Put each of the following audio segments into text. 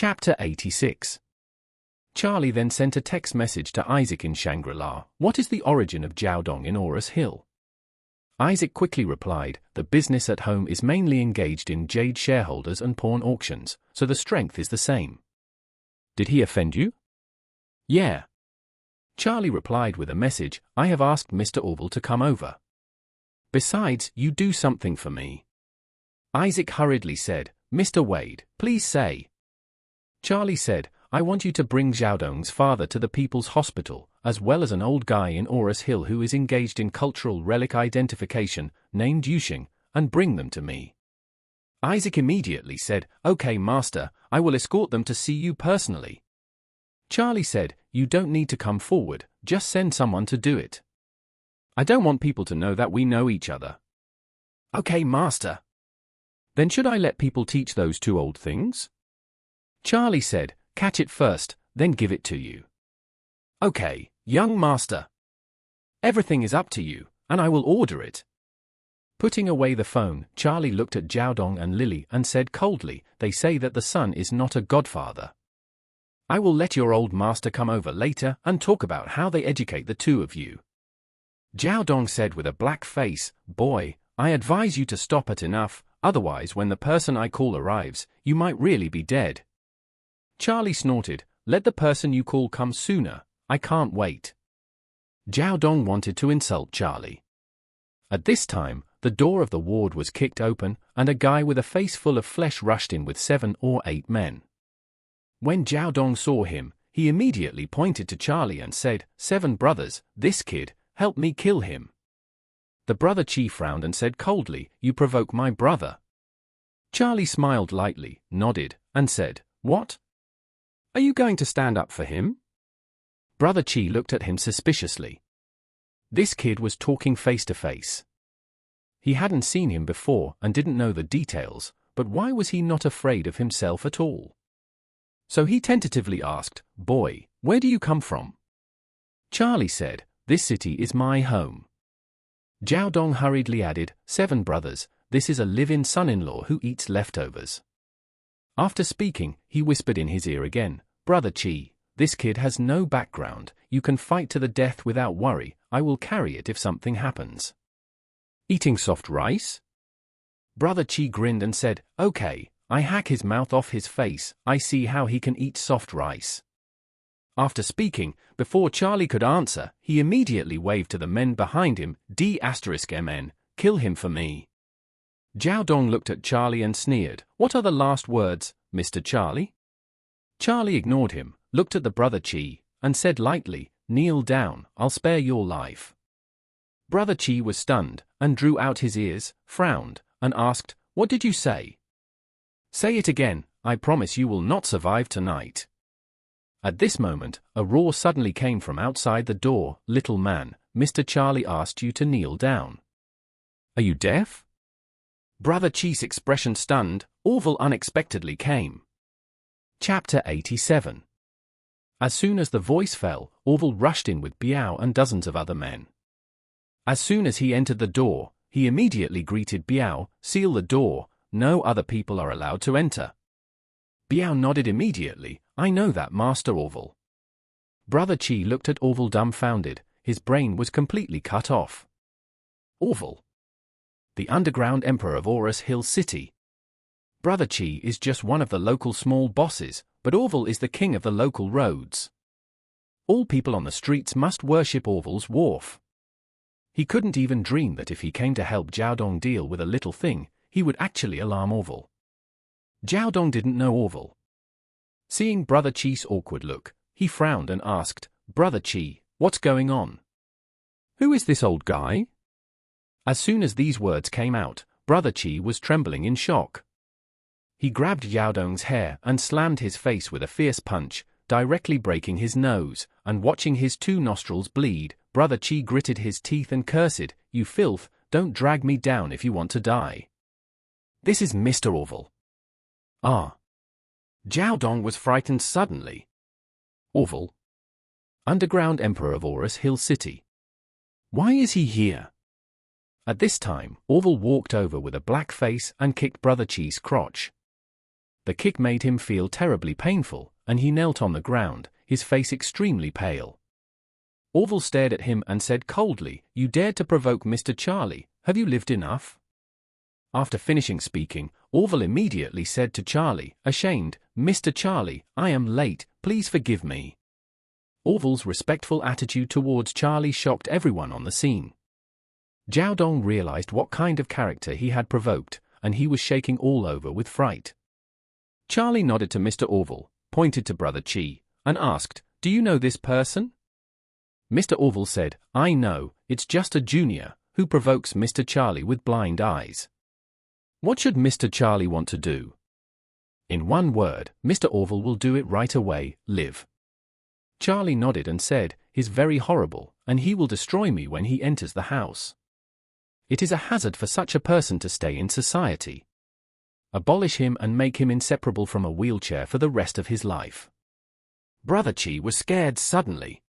Chapter 86. Charlie then sent a text message to Isaac in Shangri-La. What is the origin of Jiaodong in Aurus Hill? Isaac quickly replied, the business at home is mainly engaged in jade shareholders and pawn auctions, so the strength is the same. Did he offend you? Yeah. Charlie replied with a message, I have asked Mr. Orville to come over. Besides, you do something for me. Isaac hurriedly said, Mr. Wade, please say. Charlie said, I want you to bring Jiaodong's father to the People's Hospital, as well as an old guy in Aurus Hill who is engaged in cultural relic identification, named Yuxing, and bring them to me. Isaac immediately said, Okay, master, I will escort them to see you personally. Charlie said, you don't need to come forward, just send someone to do it. I don't want people to know that we know each other. Okay, master. Then should I let people teach those two old things? Charlie said, catch it first, then give it to you. Okay, young master. Everything is up to you, and I will order it. Putting away the phone, Charlie looked at Jiaodong and Lily and said coldly, they say that the son is not a godfather. I will let your old master come over later and talk about how they educate the two of you. Jiaodong said with a black face, boy, I advise you to stop at enough, otherwise when the person I call arrives, you might really be dead. Charlie snorted, let the person you call come sooner, I can't wait. Jiaodong wanted to insult Charlie. At this time, the door of the ward was kicked open, and a guy with a face full of flesh rushed in with 7 or 8 men. When Jiaodong saw him, he immediately pointed to Charlie and said, 7 brothers, this kid, help me kill him. The brother Chi frowned and said coldly, you provoke my brother. Charlie smiled lightly, nodded, and said, what? Are you going to stand up for him? Brother Chi looked at him suspiciously. This kid was talking face to face. He hadn't seen him before and didn't know the details, but why was he not afraid of himself at all? So he tentatively asked, boy, where do you come from? Charlie said, this city is my home. Jiaodong hurriedly added, 7 brothers, this is a live-in son-in-law who eats leftovers. After speaking, he whispered in his ear again, Brother Chi, this kid has no background, you can fight to the death without worry, I will carry it if something happens. Eating soft rice? Brother Chi grinned and said, okay, I hack his mouth off his face, I see how he can eat soft rice. After speaking, before Charlie could answer, he immediately waved to the men behind him, D*MN, kill him for me. Jiaodong looked at Charlie and sneered, what are the last words, Mr. Charlie? Charlie ignored him, looked at the brother Chi, and said lightly, kneel down, I'll spare your life. Brother Chi was stunned, and drew out his ears, frowned, and asked, what did you say? Say it again, I promise you will not survive tonight. At this moment, a roar suddenly came from outside the door, little man, Mr. Charlie asked you to kneel down. Are you deaf? Brother Chi's expression stunned, Orville unexpectedly came. Chapter 87. As soon as the voice fell, Orville rushed in with Biao and dozens of other men. As soon as he entered the door, he immediately greeted Biao, seal the door, no other people are allowed to enter. Biao nodded immediately, I know that, Master Orville. Brother Chi looked at Orville dumbfounded, his brain was completely cut off. Orville, the underground emperor of Aurus Hill City. Brother Chi is just one of the local small bosses, but Orville is the king of the local roads. All people on the streets must worship Orville's wharf. He couldn't even dream that if he came to help Jiaodong deal with a little thing, he would actually alarm Orville. Jiaodong didn't know Orville. Seeing Brother Chi's awkward look, he frowned and asked, Brother Chi, what's going on? Who is this old guy? As soon as these words came out, Brother Chi was trembling in shock. He grabbed Jiaodong's hair and slammed his face with a fierce punch, directly breaking his nose, and watching his 2 nostrils bleed, Brother Chi gritted his teeth and cursed, you filth, don't drag me down if you want to die. This is Mr. Orville. Ah. Jiaodong was frightened suddenly. Orville? Underground Emperor of Aurus Hill City. Why is he here? At this time, Orville walked over with a black face and kicked Brother Chi's crotch. The kick made him feel terribly painful, and he knelt on the ground, his face extremely pale. Orville stared at him and said coldly, "You dared to provoke Mr. Charlie, have you lived enough?" After finishing speaking, Orville immediately said to Charlie, ashamed, "Mr. Charlie, I am late, please forgive me." Orville's respectful attitude towards Charlie shocked everyone on the scene. Jiao Dong realized what kind of character he had provoked, and he was shaking all over with fright. Charlie nodded to Mr. Orville, pointed to Brother Chi, and asked, "Do you know this person?" Mr. Orville said, "I know, it's just a junior, who provokes Mr. Charlie with blind eyes." What should Mr. Charlie want to do? In one word, Mr. Orville will do it right away, live. Charlie nodded and said, "He's very horrible, and he will destroy me when he enters the house. It is a hazard for such a person to stay in society. Abolish him and make him inseparable from a wheelchair for the rest of his life." Brother Chi was scared suddenly.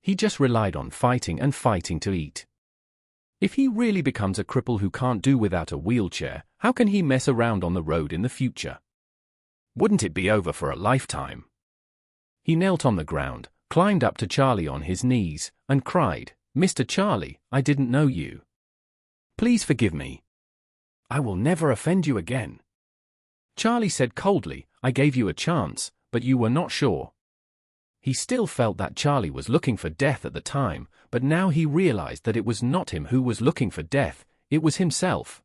He just relied on fighting and fighting to eat. If he really becomes a cripple who can't do without a wheelchair, how can he mess around on the road in the future? Wouldn't it be over for a lifetime? He knelt on the ground, climbed up to Charlie on his knees, and cried, "Mr. Charlie, I didn't know you. Please forgive me. I will never offend you again." Charlie said coldly, "I gave you a chance, but you were not sure." He still felt that Charlie was looking for death at the time, but now he realized that it was not him who was looking for death, it was himself.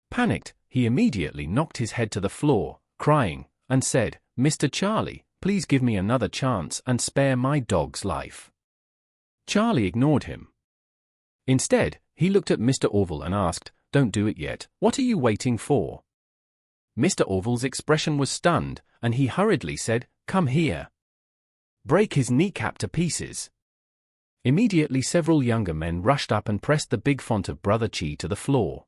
Panicked, he immediately knocked his head to the floor, crying, and said, "Mr. Charlie, please give me another chance and spare my dog's life." Charlie ignored him. Instead, he looked at Mr. Orville and asked, "Don't do it yet, what are you waiting for?" Mr. Orville's expression was stunned, and he hurriedly said, "Come here. Break his kneecap to pieces." Immediately several younger men rushed up and pressed the big font of Brother Chi to the floor.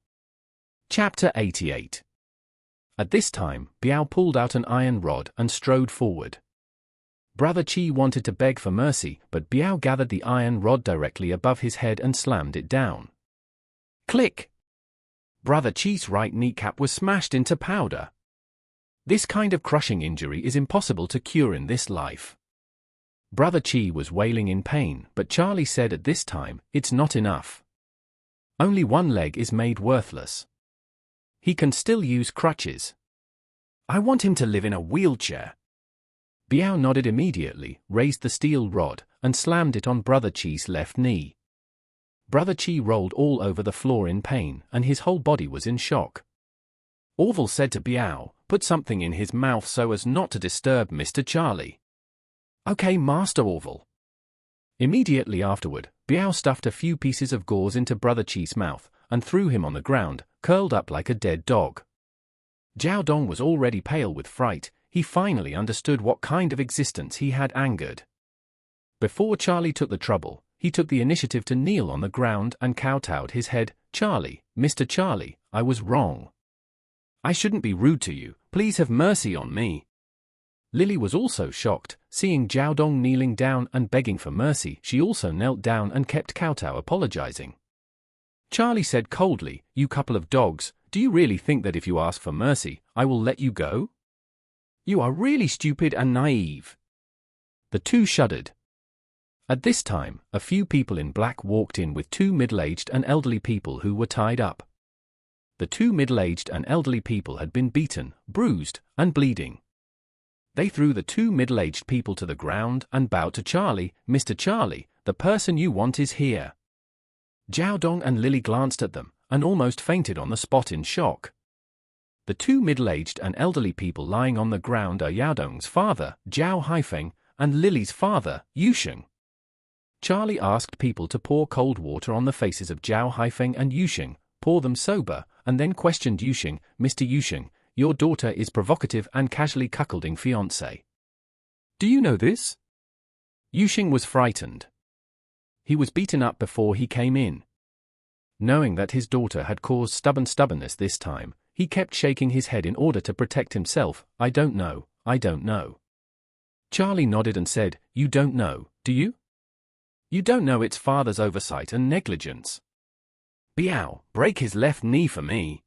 Chapter 88. At this time, Biao pulled out an iron rod and strode forward. Brother Chi wanted to beg for mercy, but Biao gathered the iron rod directly above his head and slammed it down. Click! Brother Chi's right kneecap was smashed into powder. This kind of crushing injury is impossible to cure in this life. Brother Chi was wailing in pain, but Charlie said at this time, "It's not enough. Only one leg is made worthless. He can still use crutches. I want him to live in a wheelchair." Biao nodded immediately, raised the steel rod, and slammed it on Brother Chi's left knee. Brother Chi rolled all over the floor in pain, and his whole body was in shock. Orville said to Biao, "Put something in his mouth so as not to disturb Mr. Charlie." "Okay, Master Orville." Immediately afterward, Biao stuffed a few pieces of gauze into Brother Chi's mouth, and threw him on the ground, curled up like a dead dog. Jiao Dong was already pale with fright. He finally understood what kind of existence he had angered. Before Charlie took the trouble, he took the initiative to kneel on the ground and kowtowed his head. "Charlie, Mr. Charlie, I was wrong. I shouldn't be rude to you, please have mercy on me." Lily was also shocked, seeing Jiao Dong kneeling down and begging for mercy. She also knelt down and kept kowtow apologizing. Charlie said coldly, "You couple of dogs, do you really think that if you ask for mercy, I will let you go? You are really stupid and naive." The two shuddered. At this time, a few people in black walked in with two middle-aged and elderly people who were tied up. The two middle-aged and elderly people had been beaten, bruised, and bleeding. They threw the two middle-aged people to the ground and bowed to Charlie. "Mr. Charlie, the person you want is here." Jiao Dong and Lily glanced at them, and almost fainted on the spot in shock. The two middle-aged and elderly people lying on the ground are Jiao Dong's father, Jiao Haifeng, and Lily's father, Yusheng. Charlie asked people to pour cold water on the faces of Jiao Haifeng and Yusheng, pour them sober, and then questioned Yusheng, "Mr. Yusheng, your daughter is provocative and casually cuckolding fiancé. Do you know this?" Yusheng was frightened. He was beaten up before he came in. Knowing that his daughter had caused stubbornness this time, he kept shaking his head in order to protect himself. "I don't know, I don't know." Charlie nodded and said, "You don't know, do you? You don't know it's father's oversight and negligence. Biao, break his left knee for me.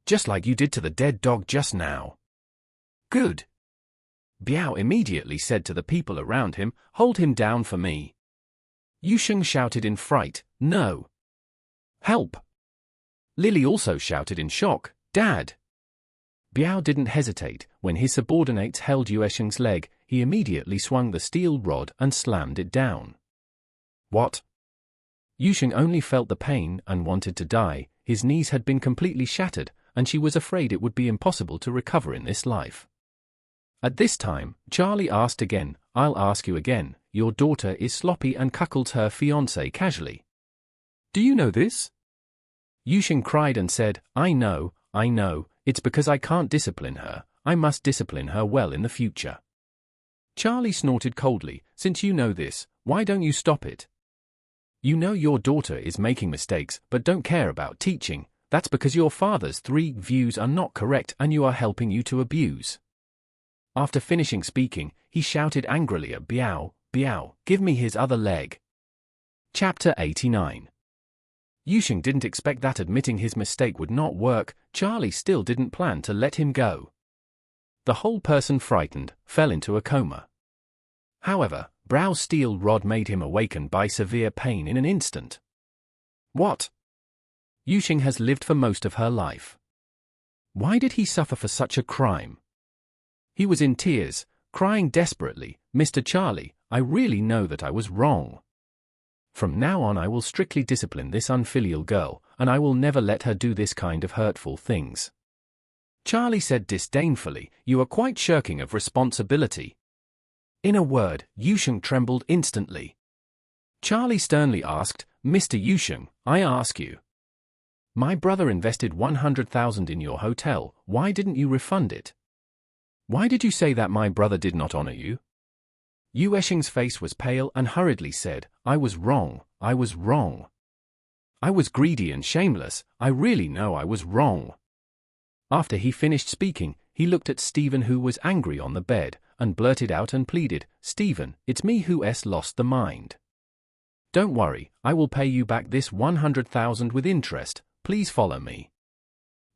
Just like you did to the dead dog just now." Good. Biao immediately said to the people around him, hold him down for me. Yusheng shouted in fright, no. Help. Lily also shouted in shock, Dad. Biao didn't hesitate. When his subordinates held Yuesheng's leg, he immediately swung the steel rod and slammed it down. What? Yusheng only felt the pain and wanted to die. His knees had been completely shattered, and she was afraid it would be impossible to recover in this life. At this time, Charlie asked again, I'll ask you again, your daughter is sloppy and cuckolds her fiancé casually. Do you know this? Yusheng cried and said, I know, it's because I can't discipline her. I must discipline her well in the future. Charlie snorted coldly, since you know this, why don't you stop it? You know your daughter is making mistakes but don't care about teaching. That's because your father's 3 views are not correct and you are helping you to abuse. After finishing speaking, he shouted angrily at Biao, Biao, give me his other leg. Chapter 89. Yusheng didn't expect that admitting his mistake would not work. Charlie still didn't plan to let him go. The whole person, frightened, fell into a coma. However, Biao's steel rod made him awaken by severe pain in an instant. What? Yusheng has lived for most of her life. Why did he suffer for such a crime? He was in tears, crying desperately, Mr. Charlie, I really know that I was wrong. From now on I will strictly discipline this unfilial girl, and I will never let her do this kind of hurtful things. Charlie said disdainfully, you are quite shirking of responsibility. In a word, Yusheng trembled instantly. Charlie sternly asked, Mr. Yusheng, I ask you. My brother invested 100,000 in your hotel, why didn't you refund it? Why did you say that my brother did not honor you? Yuesheng's face was pale and hurriedly said, I was wrong, I was wrong. I was greedy and shameless, I really know I was wrong. After he finished speaking, he looked at Stephen who was angry on the bed, and blurted out and pleaded, Stephen, it's me who's lost the mind. Don't worry, I will pay you back this 100,000 with interest, please follow me.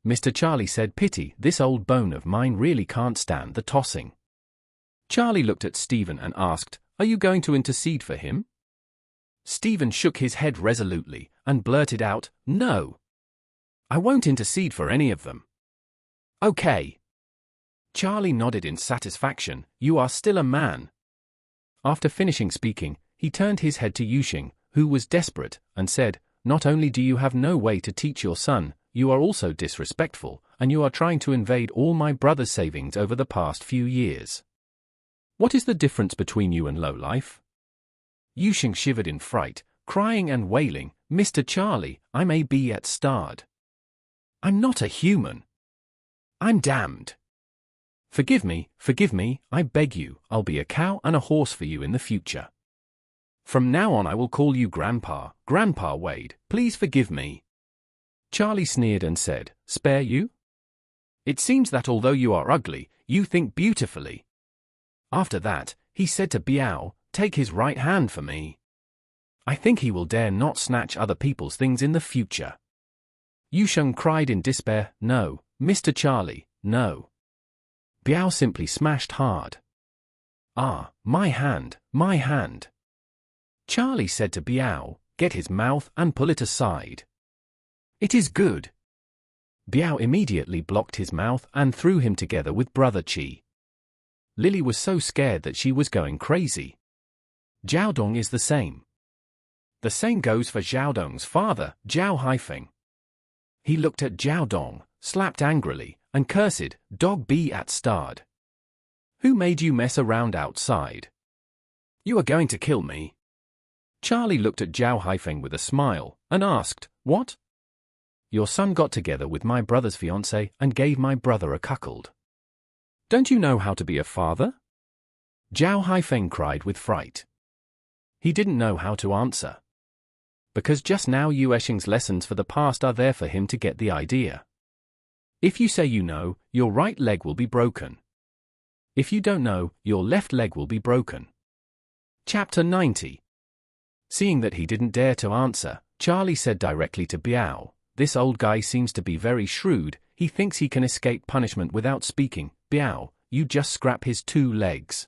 Mr. Charlie said, pity, this old bone of mine really can't stand the tossing. Charlie looked at Stephen and asked, are you going to intercede for him? Stephen shook his head resolutely, and blurted out, no. I won't intercede for any of them. Okay. Charlie nodded in satisfaction, you are still a man. After finishing speaking, he turned his head to Yusheng, who was desperate, and said, not only do you have no way to teach your son, you are also disrespectful, and you are trying to invade all my brother's savings over the past few years. What is the difference between you and lowlife? Yusheng shivered in fright, crying and wailing, Mr. Charlie, I may be at starred. I'm not a human. I'm damned. Forgive me, I beg you, I'll be a cow and a horse for you in the future. From now on I will call you Grandpa, Grandpa Wade, please forgive me. Charlie sneered and said, spare you? It seems that although you are ugly, you think beautifully. After that, he said to Biao, take his right hand for me. I think he will dare not snatch other people's things in the future. Yusheng cried in despair, no, Mr. Charlie, no. Biao simply smashed hard. Ah, my hand, my hand. Charlie said to Biao, get his mouth and pull it aside. It is good. Biao immediately blocked his mouth and threw him together with Brother Qi. Lily was so scared that she was going crazy. Jiaodong is the same. The same goes for Jiaodong's father, Zhao Haifeng. He looked at Jiaodong, slapped angrily, and cursed, dog be at starred. Who made you mess around outside? You are going to kill me. Charlie looked at Zhao Haifeng with a smile, and asked, what? Your son got together with my brother's fiancée and gave my brother a cuckold. Don't you know how to be a father? Zhao Haifeng cried with fright. He didn't know how to answer. Because just now Yuesheng's lessons for the past are there for him to get the idea. If you say you know, your right leg will be broken. If you don't know, your left leg will be broken. Chapter 90. Seeing that he didn't dare to answer, Charlie said directly to Biao, this old guy seems to be very shrewd, he thinks he can escape punishment without speaking. Biao, you just scrap his 2 legs.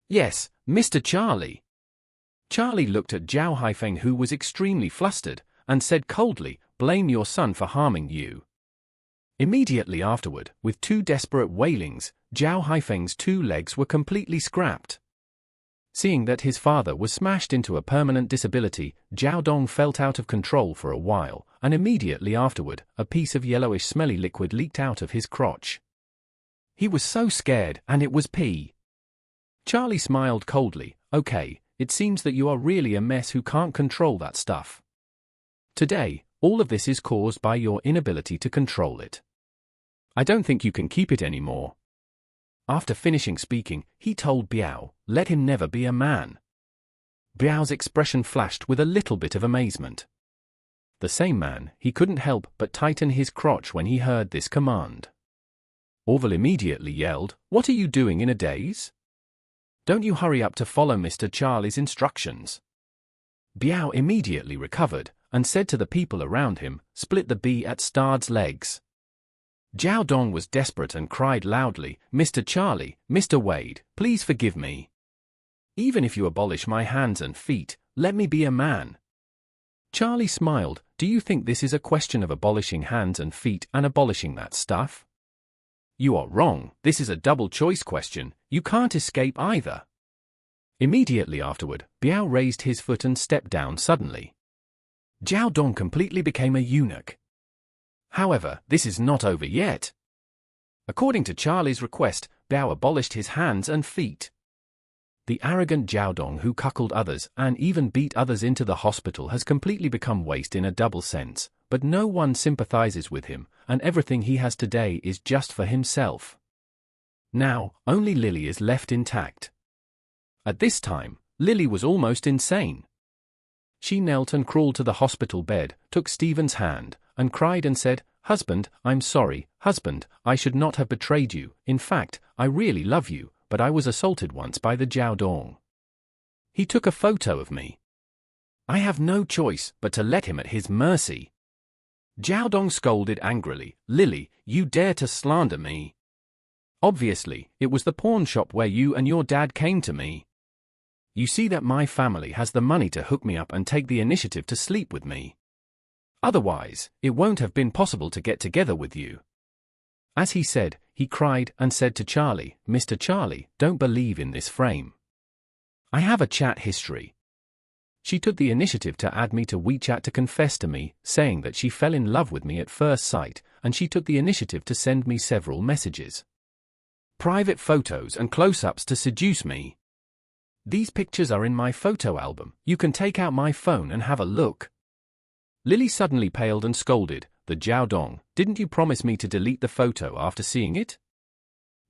Yes, Mr. Charlie. Charlie looked at Zhao Haifeng, who was extremely flustered, and said coldly, blame your son for harming you. Immediately afterward, with 2 desperate wailings, Zhao Haifeng's 2 legs were completely scrapped. Seeing that his father was smashed into a permanent disability, Zhao Dong felt out of control for a while, and immediately afterward, a piece of yellowish smelly liquid leaked out of his crotch. He was so scared, and it was pee. Charlie smiled coldly, okay, it seems that you are really a mess who can't control that stuff. Today, all of this is caused by your inability to control it. I don't think you can keep it anymore. After finishing speaking, he told Biao, let him never be a man. Biao's expression flashed with a little bit of amazement. The same man, he couldn't help but tighten his crotch when he heard this command. Orville immediately yelled, what are you doing in a daze? Don't you hurry up to follow Mr. Charlie's instructions. Biao immediately recovered, and said to the people around him, split the bee at Stard's legs. Zhao Dong was desperate and cried loudly, Mr. Charlie, Mr. Wade, please forgive me. Even if you abolish my hands and feet, let me be a man. Charlie smiled, do you think this is a question of abolishing hands and feet and abolishing that stuff? You are wrong, this is a double-choice question, you can't escape either. Immediately afterward, Biao raised his foot and stepped down suddenly. Zhao Dong completely became a eunuch. However, this is not over yet. According to Charlie's request, Biao abolished his hands and feet. The arrogant Zhao Dong who cuckolded others and even beat others into the hospital has completely become waste in a double sense, but no one sympathizes with him, and everything he has today is just for himself. Now, only Lily is left intact. At this time, Lily was almost insane. She knelt and crawled to the hospital bed, took Stephen's hand, and cried and said, husband, I'm sorry, husband, I should not have betrayed you, in fact, I really love you, but I was assaulted once by the Zhao Dong. He took a photo of me. I have no choice but to let him at his mercy. Zhao Dong scolded angrily, Lily, you dare to slander me. Obviously, it was the pawn shop where you and your dad came to me. You see that my family has the money to hook me up and take the initiative to sleep with me. Otherwise, it won't have been possible to get together with you. As he said, he cried and said to Charlie, Mr. Charlie, don't believe in this frame. I have a chat history. She took the initiative to add me to WeChat to confess to me, saying that she fell in love with me at first sight, and she took the initiative to send me several messages. Private photos and close-ups to seduce me. These pictures are in my photo album, you can take out my phone and have a look. Lily suddenly paled and scolded, the Zhao Dong, didn't you promise me to delete the photo after seeing it?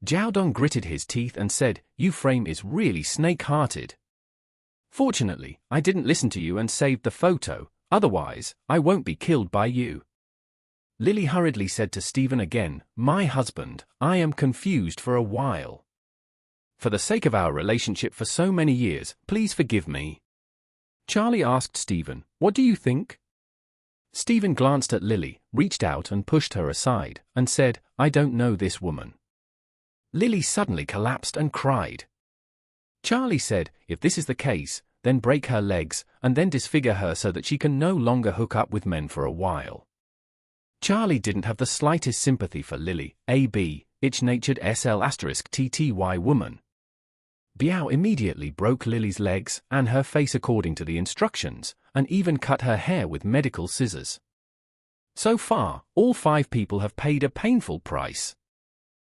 Zhao Dong gritted his teeth and said, you frame is really snake-hearted. Fortunately, I didn't listen to you and saved the photo, otherwise, I won't be killed by you. Lily hurriedly said to Stephen again, my husband, I am confused for a while. For the sake of our relationship for so many years, please forgive me. Charlie asked Stephen, what do you think? Stephen glanced at Lily, reached out and pushed her aside, and said, I don't know this woman. Lily suddenly collapsed and cried. Charlie said, if this is the case, then break her legs, and then disfigure her so that she can no longer hook up with men for a while. Charlie didn't have the slightest sympathy for Lily, a itch-natured SL*TTY woman. Biao immediately broke Lily's legs and her face according to the instructions, and even cut her hair with medical scissors. So far, all 5 people have paid a painful price.